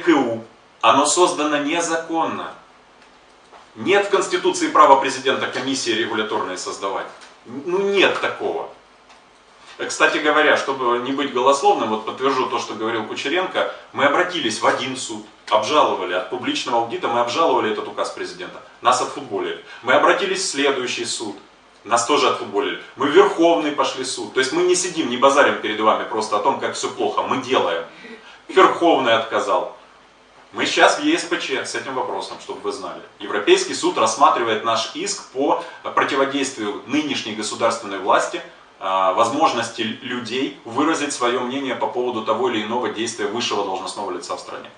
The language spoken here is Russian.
ГКУ, оно создано незаконно. Нет в Конституции права президента комиссии регуляторные создавать. Ну нет такого. Кстати говоря, чтобы не быть голословным, вот подтвержу то, что говорил Кучеренко, мы обратились в один суд, обжаловали от публичного аудита, мы обжаловали этот указ президента, нас отфутболили. Мы обратились в следующий суд, нас тоже отфутболили. Мы в Верховный пошли суд, то есть мы не сидим, не базарим перед вами просто о том, как все плохо, мы делаем. Верховный отказал. Мы сейчас в ЕСПЧ с этим вопросом, чтобы вы знали. Европейский суд рассматривает наш иск по противодействию нынешней государственной власти, возможности людей выразить свое мнение по поводу того или иного действия высшего должностного лица в стране.